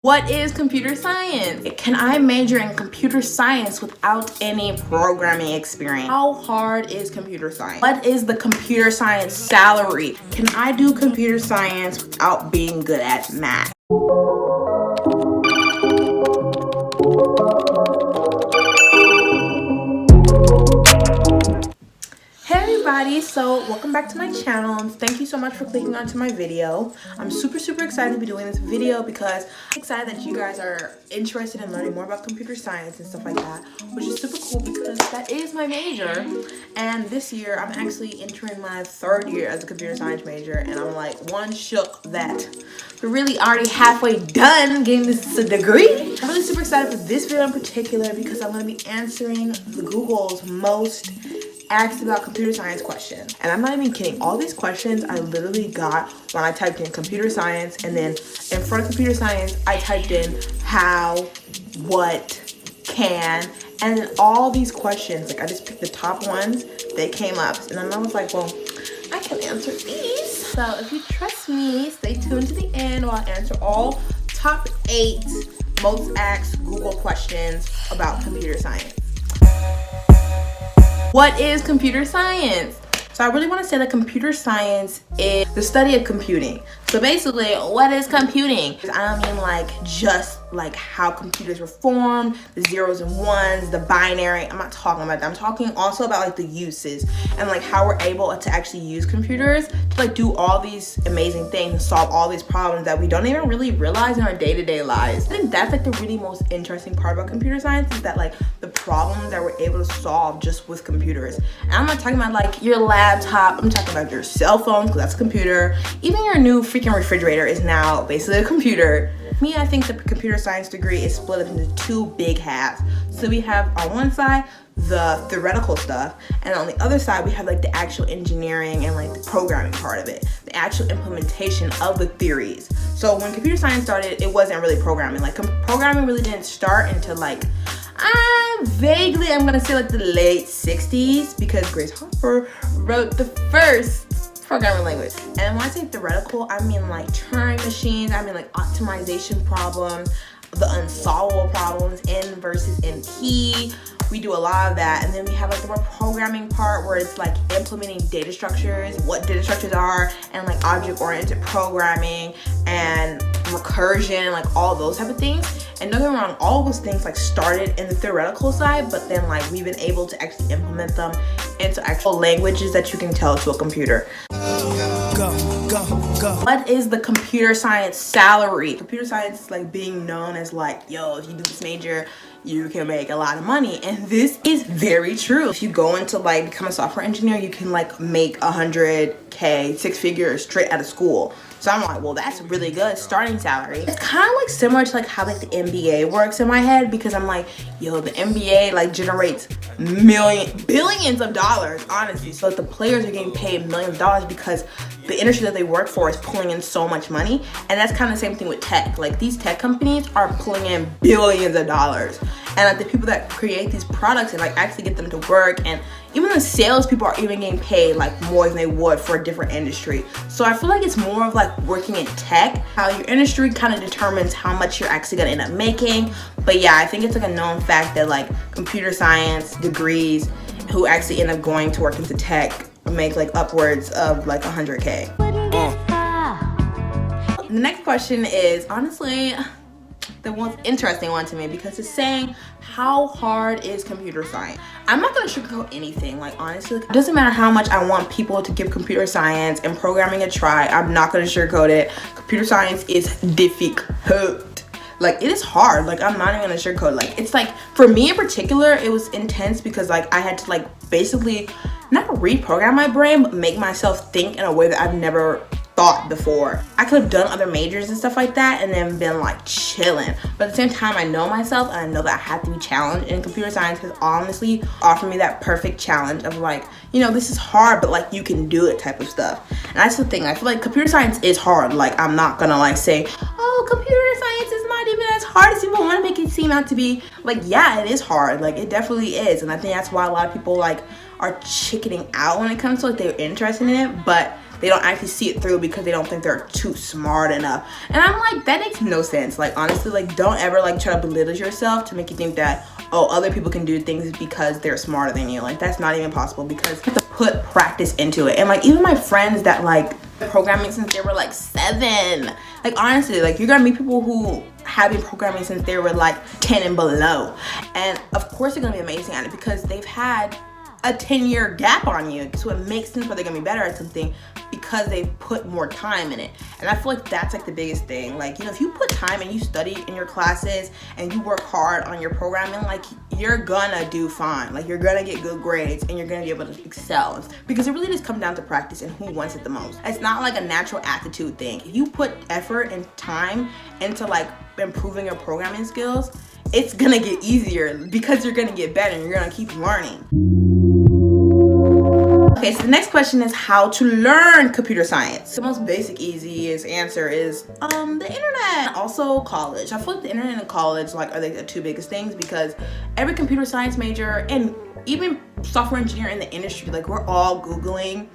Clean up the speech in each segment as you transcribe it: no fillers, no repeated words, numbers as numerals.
What is computer science? Can I major in computer science without any programming experience? How hard is computer science? What is the computer science salary? Can I do computer science without being good at math? So welcome back to my channel and thank you so much for clicking onto my video. I'm super excited to be doing this video because I'm excited that you guys are interested in learning more about computer science and stuff like that, which is super cool because that is my major. And this year I'm actually entering my third year as a computer science major, and I'm like one shook that we're really already halfway done getting this degree. I'm really super excited for this video in particular because I'm going to be answering the Google's most asked about computer science questions. And I'm not even kidding, all these questions I literally got when I typed in computer science, and then in front of computer science I typed in how, what, can, and then all these questions, like I just picked the top ones, they came up, and then I was like, well, I can answer these. So if you trust me, stay tuned to the end while I answer all top 8 most asked Google questions about computer science. What is computer science? So I really want to say that computer science is the study of computing. So basically, what is computing? I don't mean like just like how computers were formed, the zeros and ones, the binary. I'm not talking about that. I'm talking also about like the uses and like how we're able to actually use computers to like do all these amazing things and solve all these problems that we don't even really realize in our day-to-day lives. I think that's like the really most interesting part about computer science, is that like the problems that we're able to solve just with computers. And I'm not talking about like your laptop, I'm talking about your cell phone, because that's a computer. Even your new freaking refrigerator is now basically a computer. Me, I think the computer science degree is split up into 2 big halves. So we have on one side the theoretical stuff, and on the other side we have like the actual engineering and like the programming part of it, the actual implementation of the theories. So when computer science started, it wasn't really programming. Like programming really didn't start until like I'm gonna say like the late 60s, because Grace Hopper wrote the first programming language. And when I say theoretical, I mean like Turing machines, I mean like optimization problems, the unsolvable problems, N versus NP. We do a lot of that. And then we have like the more programming part where it's like implementing data structures, what data structures are, and like object-oriented programming and recursion, like all those type of things. And don't get me wrong, all of those things like started in the theoretical side, but then like we've been able to actually implement them into actual languages that you can tell to a computer. Go. What is the computer science salary? Computer science is like being known as like, yo, if you do this major, you can make a lot of money. And this is very true. If you go into like become a software engineer, you can like make 100K, 6 figures straight out of school. So I'm like, well, that's really good starting salary. It's kind of like similar to like how like the NBA works in my head, because I'm like, yo, the NBA like generates billions of dollars, honestly. So like, the players are getting paid millions of dollars because the industry that they work for is pulling in so much money. And that's kind of the same thing with tech. Like these tech companies are pulling in billions of dollars. And like the people that create these products and like actually get them to work, and even the salespeople are even getting paid like more than they would for a different industry. So I feel like it's more of like working in tech, how your industry kind of determines how much you're actually gonna end up making. But yeah, I think it's like a known fact that like computer science degrees who actually end up going to work into tech make like upwards of like 100K. The next question is honestly the most interesting one to me, because it's saying, how hard is computer science? I'm not gonna sugarcoat anything. Like honestly, it doesn't matter how much I want people to give computer science and programming a try, I'm not gonna sugarcoat it. Computer science is difficult. Like it is hard. Like I'm not even gonna sugarcoat. Like it's like, for me in particular, it was intense because like I had to like basically not reprogram my brain, but make myself think in a way that I've never thought before. I could have done other majors and stuff like that and then been like chilling, but at the same time I know myself and I know that I have to be challenged, and computer science has honestly offered me that perfect challenge of like, you know, this is hard but like you can do it type of stuff. And that's the thing, I feel like computer science is hard. Like I'm not gonna like say, oh, computer science is not even as hard as people want to make it seem out to be. Like yeah, it is hard, like it definitely is. And I think that's why a lot of people like are chickening out when it comes to like they're interested in it. But they don't actually see it through because they don't think they're too smart enough. And I'm like, that makes no sense. Like, honestly, like, don't ever like try to belittle yourself to make you think that, oh, other people can do things because they're smarter than you. Like, that's not even possible, because you have to put practice into it. And like, even my friends that like programming since they were like 7, like, honestly, like, you're gonna meet people who have been programming since they were like 10 and below, and of course they're gonna be amazing at it because they've had a 10-year gap on you. So it makes sense why they're gonna be better at something, because they've put more time in it. And I feel like that's like the biggest thing. Like, you know, if you put time and you study in your classes and you work hard on your programming, like, you're gonna do fine. Like, you're gonna get good grades and you're gonna be able to excel, because it really just comes down to practice and who wants it the most. It's not like a natural aptitude thing. If you put effort and time into like improving your programming skills, it's gonna get easier because you're gonna get better and you're gonna keep learning. Okay, so the next question is how to learn computer science. The most basic, easiest answer is the internet. Also college. I feel like the internet and college like are like the two biggest things, because every computer science major and even software engineer in the industry, like, we're all Googling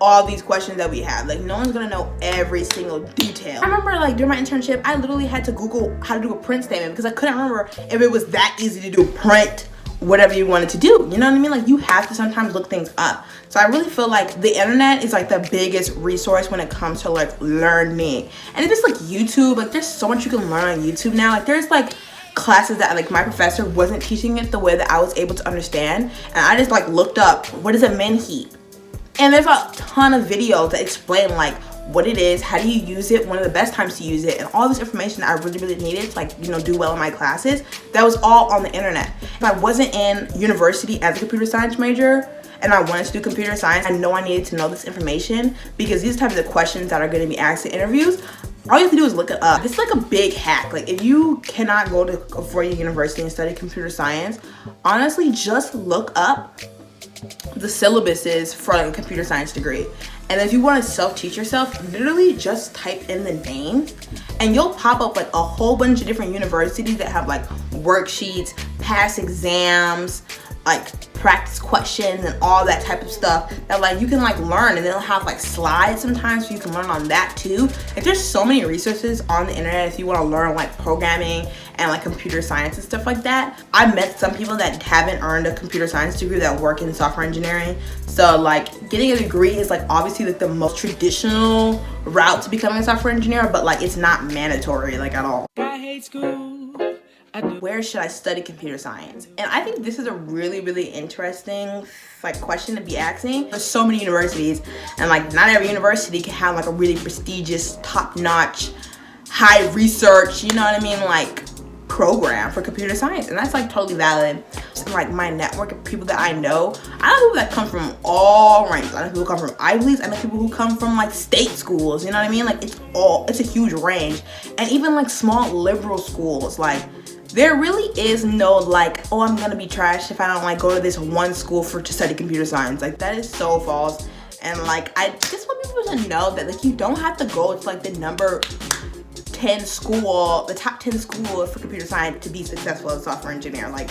all these questions that we have. Like, no one's gonna know every single detail. I remember like during my internship, I literally had to Google how to do a print statement because I couldn't remember if it was that easy to do print whatever you wanted to do. You know what I mean? Like, you have to sometimes look things up. So I really feel like the internet is like the biggest resource when it comes to like learning. And it's just like YouTube, like, there's so much you can learn on YouTube now. Like, there's like classes that like my professor wasn't teaching it the way that I was able to understand, and I just like looked up, what does a min heap? And there's a ton of videos that explain like what it is, how do you use it, one of the best times to use it, and all this information that I really needed to like, you know, do well in my classes. That was all on the internet. If I wasn't in university as a computer science major and I wanted to do computer science, I know I needed to know this information, because these types of questions that are going to be asked in interviews, all you have to do is look it up. It's like a big hack. Like, if you cannot go to a 4-year university and study computer science, honestly, just look up the syllabuses for like a computer science degree. And if you want to self-teach yourself, literally just type in the name and you'll pop up like a whole bunch of different universities that have like worksheets, past exams, like practice questions and all that type of stuff that like you can like learn, and they'll have like slides sometimes so you can learn on that too. Like, there's so many resources on the internet if you want to learn like programming and like computer science and stuff like that. I met some people that haven't earned a computer science degree that work in software engineering. So like, getting a degree is like obviously like the most traditional route to becoming a software engineer, but like, it's not mandatory like at all. I hate school. Where should I study computer science? And I think this is a really interesting like question to be asking. There's so many universities, and like not every university can have like a really prestigious, top-notch, high research, you know what I mean, like program for computer science, and that's like totally valid. So, like, my network of people that I know people that come from all ranks. I know people who come from Ivy Leagues, I know people who come from like state schools, you know what I mean? Like, it's a huge range. And even like small liberal schools, like, there really is no like, oh, I'm gonna be trash if I don't like go to this one school to study computer science. Like, that is so false. And like, I just want people to know that like, you don't have to go to like the top 10 school for computer science to be successful as a software engineer. Like,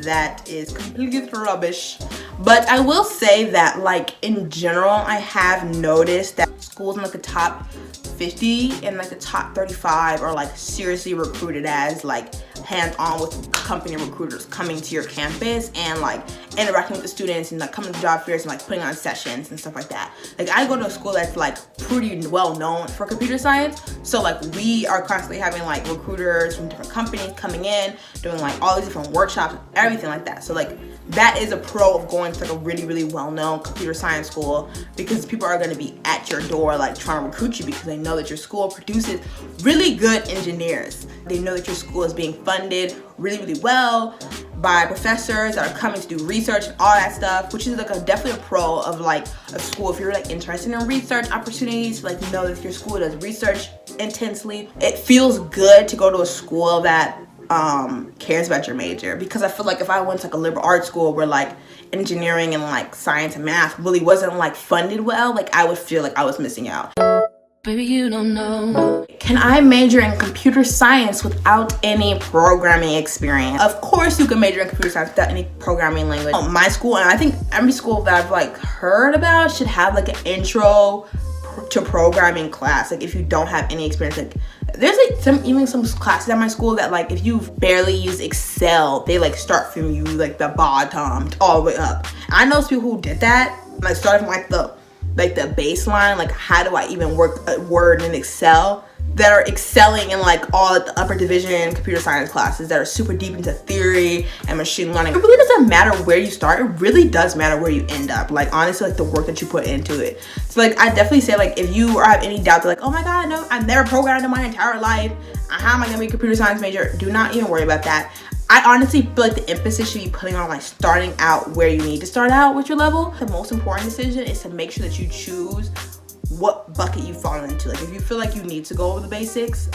that is completely rubbish. But I will say that like, in general, I have noticed that schools in like the top 50 and like the top 35 are like seriously recruited as like hands-on with company recruiters coming to your campus and like interacting with the students and like coming to job fairs and like putting on sessions and stuff like that. Like, I go to a school that's like pretty well known for computer science, so like we are constantly having like recruiters from different companies coming in, doing like all these different workshops, everything like that. So like, that is a pro of going to like a really well-known computer science school, because people are going to be at your door like trying to recruit you, because they know that your school produces really good engineers. They know that your school is being funded really well by professors that are coming to do research and all that stuff, which is like definitely a pro of like a school. If you're like interested in research opportunities, like, know that your school does research intensely. It feels good to go to a school that cares about your major, because I feel like if I went to like a liberal arts school where like engineering and like science and math really wasn't like funded well, like I would feel like I was missing out. Baby, you don't know. Can I major in computer science without any programming experience? Of course you can major in computer science without any programming language. My school, and I think every school that I've like heard about, should have like an intro to programming class, like if you don't have any experience. Like there's like even some classes at my school that like if you've barely used Excel, they like start from you like the bottom all the way up. I know people who did that, like started from like the baseline, like how do I even work a word in Excel, that are excelling in like all the upper division computer science classes that are super deep into theory and machine learning. It really doesn't matter where you start, it really does matter where you end up. Like honestly, like the work that you put into it. So like I definitely say, like if you have any doubt, like, oh my god, no, I've never programmed in my entire life, how am I gonna be a computer science major? Do not even worry about that. I honestly feel like the emphasis should be putting on like starting out where you need to start out with your level. The most important decision is to make sure that you choose what bucket you fall into. Like if you feel like you need to go over the basics,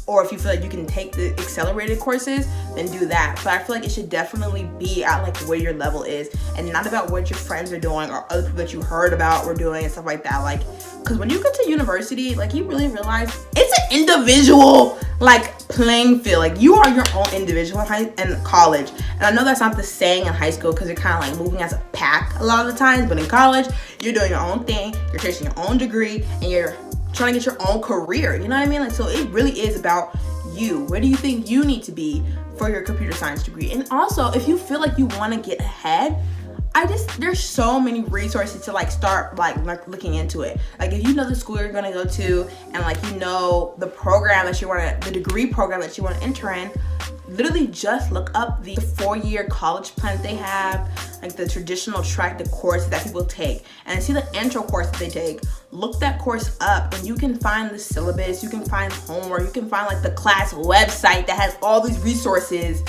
or if you feel like you can take the accelerated courses, then do that. But I feel like it should definitely be at like where your level is, and not about what your friends are doing or other people that you heard about were doing and stuff like that. Like, because when you get to university, like you really realize it's an individual like playing field. Like you are your own individual in college. And I know that's not the saying in high school because you're kind of like moving as a pack a lot of the times, but in college, you're doing your own thing, you're chasing your own degree, and you're trying to get your own career, you know what I mean? Like, so it really is about you. Where do you think you need to be for your computer science degree? And also, if you feel like you want to get ahead, there's so many resources to like start like looking into it. Like if you know the school you're gonna go to, and like you know the program that you want to, the degree program that you want to enter in, literally just look up the 4-year college plan that they have, like the traditional track, the courses that people take, and see the intro course that they take. Look that course up, and you can find the syllabus, you can find homework, you can find like the class website that has all these resources.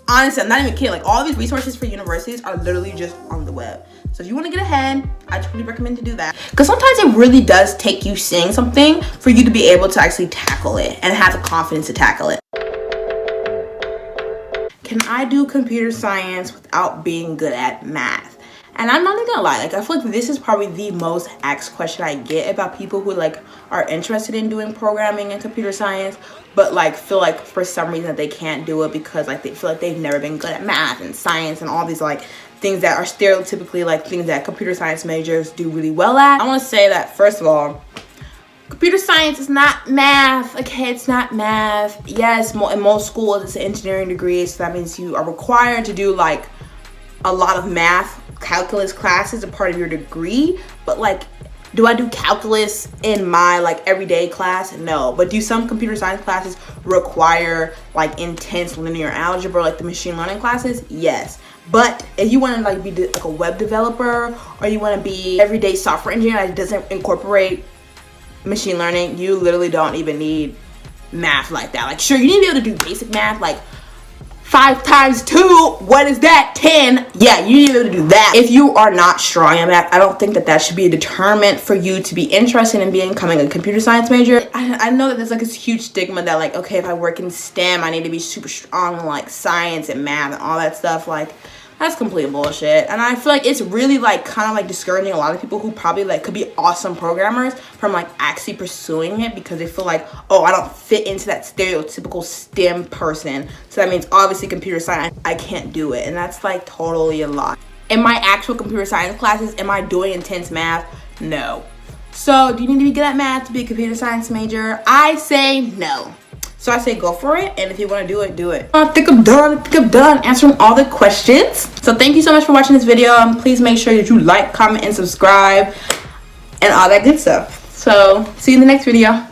Honestly, I'm not even kidding. Like all these resources for universities are literally just on the web. So if you want to get ahead, I truly recommend to do that. Because sometimes it really does take you seeing something for you to be able to actually tackle it and have the confidence to tackle it. Can I do computer science without being good at math? And I'm not even gonna lie, like I feel like this is probably the most asked question I get about people who like are interested in doing programming and computer science, but like feel like for some reason that they can't do it because like they feel like they've never been good at math and science and all these like things that are stereotypically like things that computer science majors do really well at. I want to say that first of all, computer science is not math, okay? It's not math. Yes, in most schools it's an engineering degree, so that means you are required to do like a lot of math, calculus classes, a part of your degree. But like, do I do calculus in my like everyday class? No. But do some computer science classes require like intense linear algebra, like the machine learning classes? Yes. But if you want to like be like a web developer, or you want to be everyday software engineer that doesn't incorporate machine learning, you literally don't even need math like that. Like sure, you need to be able to do basic math, like 5 times 2, what is that? 10. Yeah, you need to be able to do that. If you are not strong in math, I don't think that should be a deterrent for you to be interested in becoming a computer science major. I know that there's like this huge stigma that like, okay, if I work in STEM, I need to be super strong in like science and math and all that stuff. Like, that's complete bullshit. And I feel like it's really like kind of like discouraging a lot of people who probably like could be awesome programmers from like actually pursuing it, because they feel like, oh, I don't fit into that stereotypical STEM person, so that means obviously computer science, I can't do it. And that's like totally a lie. In my actual computer science classes, am I doing intense math? No. So do you need to be good at math to be a computer science major? I say no. So I say go for it, and if you want to do it, do it. I think I'm done answering all the questions. So thank you so much for watching this video. Please make sure that you like, comment, and subscribe, and all that good stuff. So see you in the next video.